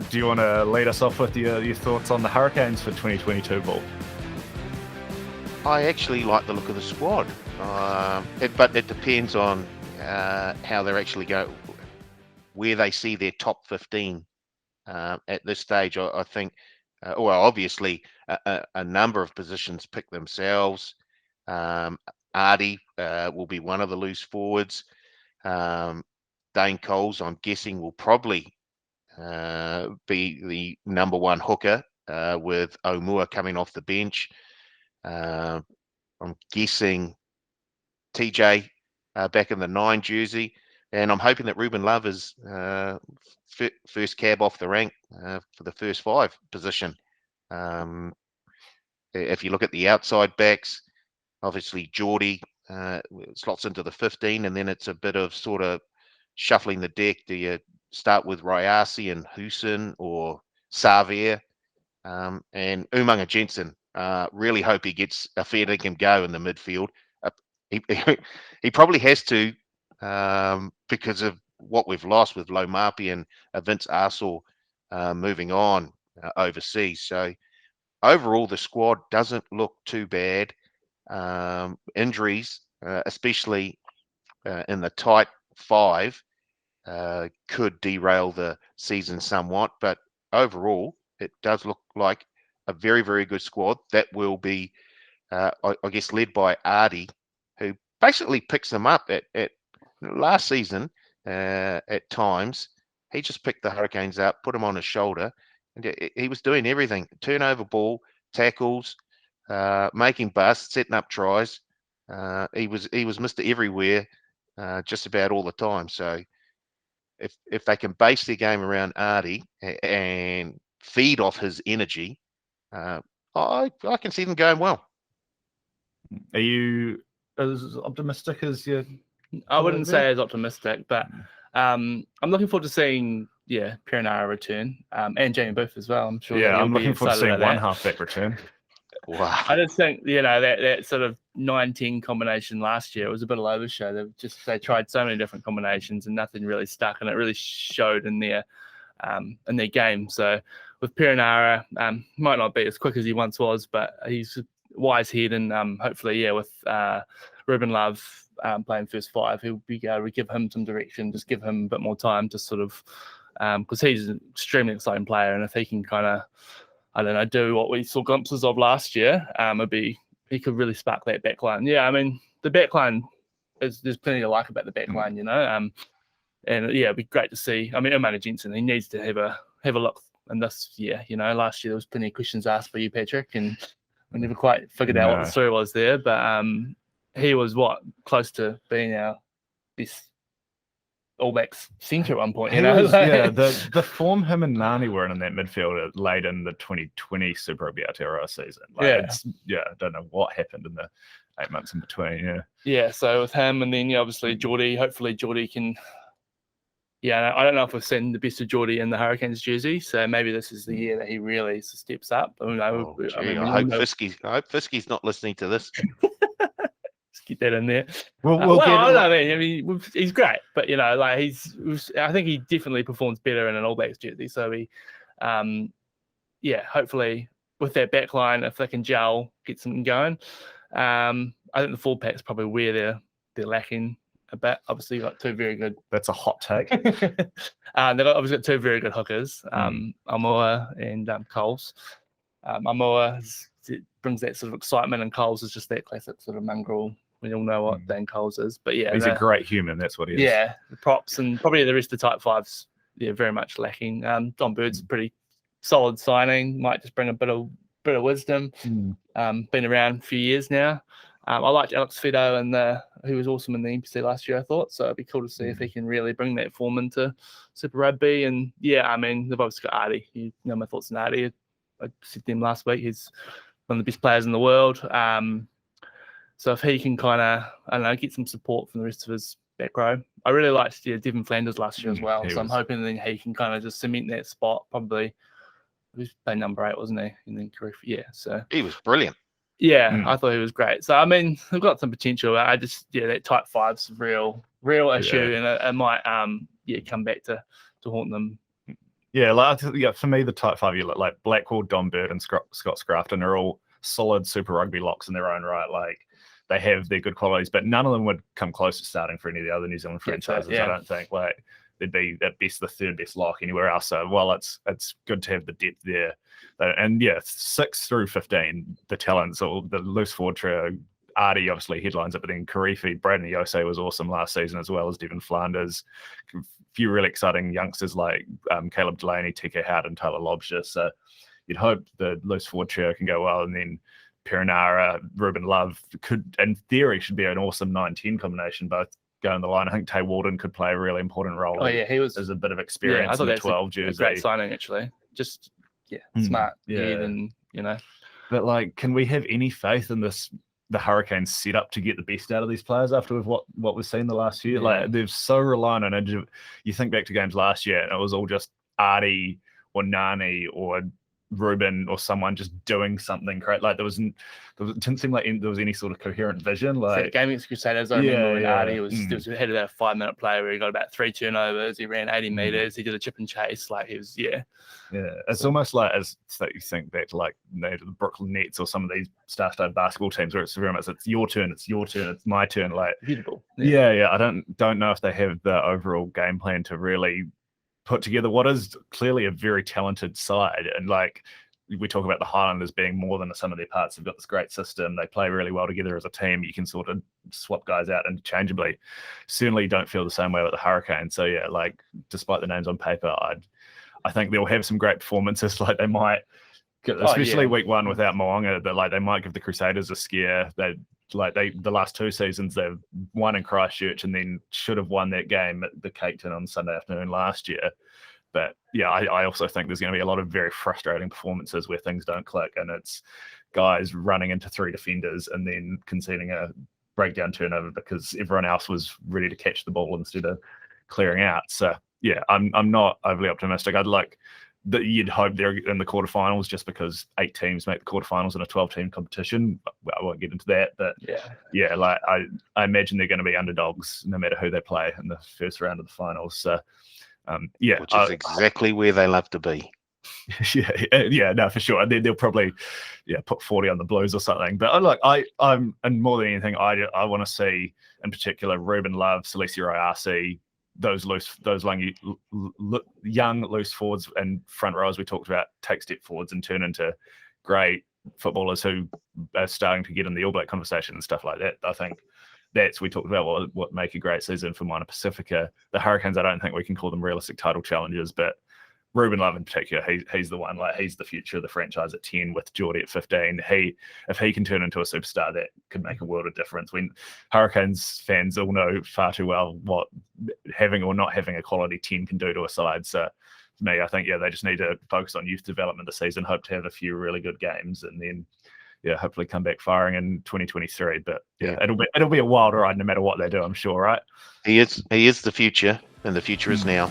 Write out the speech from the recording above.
do you want to lead us off with your thoughts on the Hurricanes for 2022, Paul? I actually like the look of the squad, but it depends on how they're actually go, where they see their top 15 at this stage. I think, well, obviously a number of positions pick themselves. Artie will be one of the loose forwards. Dane Coles, I'm guessing, will probably be the number one hooker with Omua coming off the bench. I'm guessing TJ back in the 9 jersey, and I'm hoping that Ruben Love is first cab off the rank for the first 5 position. If you look at the outside backs, obviously Geordie slots into the 15, and then it's a bit of sort of shuffling the deck. Do you start with Rayasi and Husin or Xavier? And Umaga Jensen, really hope he gets a fair dinkum go in the midfield. He probably has to because of what we've lost with Lomapi and Vince Arsel moving on overseas. So overall, the squad doesn't look too bad. Injuries, especially in the tight 5, could derail the season somewhat, but overall, it does look like a very, very good squad that will be, I guess, led by Artie, who basically picks them up at last season. At times, he just picked the Hurricanes up, put them on his shoulder, and he was doing everything: turnover ball, tackles, making busts, setting up tries. He was Mr. Everywhere, just about all the time. So if they can base their game around Artie and feed off his energy, I can see them going well. Are you as optimistic as you? I wouldn't say as optimistic, but I'm looking forward to seeing Perenara return and Jamie Booth as well. I'm sure. Yeah, I'm looking forward to seeing one halfback return. Wow. I just think that sort of 9-10 combination last year was a bit of overshow. They tried so many different combinations and nothing really stuck, and it really showed in their game. So with Perenara, might not be as quick as he once was, but he's wise head, and hopefully, with Ruben Love playing first 5, he'll be able to give him some direction, just give him a bit more time to sort of, because he's an extremely exciting player, and if he can kind of, I don't know, do what we saw glimpses of last year, he could really spark that backline. Yeah, I mean, the backline there's plenty to like about the backline, and it'd be great to see. I mean, Umaga Jensen, he needs to have a look in this year. Last year there was plenty of questions asked by you, Patrick, and we never quite figured out what the story was there. But he was close to being our best All Blacks centre at one point. The form him and Nani were in that midfield late in the 2020 Super Rugby Aotearoa season. I don't know what happened in the 8 months in between. So with him, and then obviously Geordie. Hopefully Geordie can. Yeah, I don't know if we've seen the best of Geordie in the Hurricanes jersey, so maybe this is the year that he really steps up. I hope Fisky's not listening to this. Let's get that in there. He's great, but I think he definitely performs better in an All Blacks jersey. So hopefully with that back line, if they can gel, get something going. I think the full pack's probably where they're lacking a bit. Obviously, you've got 2 very good. That's a hot take. They've obviously got 2 very good hookers, Amoa and Coles. Amoa brings that sort of excitement, and Coles is just that classic sort of mongrel. We all know what Dan Coles is, but he's a great human. That's what he is. Yeah, the props and probably the rest of the type 5s, very much lacking. Don Bird's a pretty solid signing. Might just bring a bit of wisdom. Been around a few years now. I liked Alex Fido, and who was awesome in the NPC last year, I thought. So it'd be cool to see if he can really bring that form into Super Rugby. And they've obviously got Artie. You know my thoughts on Artie. I said to him last week. He's one of the best players in the world. So if he can kind of, get some support from the rest of his back row. I really liked Devin Flanders last year as well. So I'm hoping that he can kind of just cement that spot. Probably, he was playing number 8, wasn't he? And then so he was brilliant. Yeah, I thought he was great. So they've got some potential. I just that type 5's a real issue, and it might come back to haunt them Yeah, like for me, the type 5 you look like Blackwell, Don Bird, and Scott Scrafton are all solid Super Rugby locks in their own right. Like they have their good qualities, but none of them would come close to starting for any of the other New Zealand franchises. I don't think. Like they'd be at best the third best lock anywhere else. So while it's good to have the depth there, and 6 through 15, the talents or the loose forward trio. Artie obviously headlines it, but then Karifi, Braden Yose was awesome last season, as well as Devon Flanders. A few really exciting youngsters like Caleb Delaney, TK Howard, and Tyler Lobster. So you'd hope the loose forward trio can go well, and then Perinara, Ruben Love could, in theory, should be an awesome 9-10 combination, both go in the line. I think Tay Walden could play a really important role. Oh yeah, he was as a bit of experience. I thought in the 12 jersey. A great signing actually. Just smart. And But like, can we have any faith in the Hurricanes set up to get the best out of these players after what we've seen the last year? Like they're so reliant on injury. You think back to games last year, and it was all just Artie or Nani or Ruben or someone just doing something great. Like it didn't seem like there was any sort of coherent vision. Like game against Crusaders, I remember when Artie was had about a 5-minute play where he got about 3 turnovers. He ran 80 meters. He did a chip and chase. Like he was It's almost like as you think back to like the Brooklyn Nets or some of these star-studded basketball teams where it's very much it's your turn, it's my turn. Like beautiful. I don't know if they have the overall game plan to really put together what is clearly a very talented side. And like we talk about the Highlanders being more than the sum of their parts. They've got this great system. They play really well together as a team. You can sort of swap guys out interchangeably. Certainly don't feel the same way with the Hurricanes. So like despite the names on paper, I think they'll have some great performances. Like they might, especially week 1 without Mo'unga, but like they might give the Crusaders a scare. The last 2 seasons they've won in Christchurch and then should have won that game at the Cape Town on Sunday afternoon last year. But I also think there's going to be a lot of very frustrating performances where things don't click, and it's guys running into 3 defenders and then conceding a breakdown turnover because everyone else was ready to catch the ball instead of clearing out. So I'm not overly optimistic. I'd like that you'd hope they're in the quarterfinals just because 8 teams make the quarterfinals in a 12-team competition. I won't get into that, but like I imagine they're going to be underdogs no matter who they play in the first round of the finals. So which is exactly where they love to be. No, for sure. They'll probably put 40 on the Blues or something. But I'm and more than anything, I want to see in particular Ruben Love, Salesi Rayasi, those young loose forwards and front rows we talked about take step forwards and turn into great footballers who are starting to get in the All Black conversation and stuff like that. I think we talked about what make a great season for Moana Pacifica. The Hurricanes, I don't think we can call them realistic title challengers, but Ruben Love in particular, he's the one. Like he's the future of the franchise at 10 with Geordie at 15. If he can turn into a superstar, that could make a world of difference. When Hurricanes fans all know far too well what having or not having a quality 10 can do to a side. So for me, I think they just need to focus on youth development this season. Hope to have a few really good games, and then hopefully come back firing in 2023. But it'll be a wild ride no matter what they do. I'm sure, right? He is the future, and the future is now.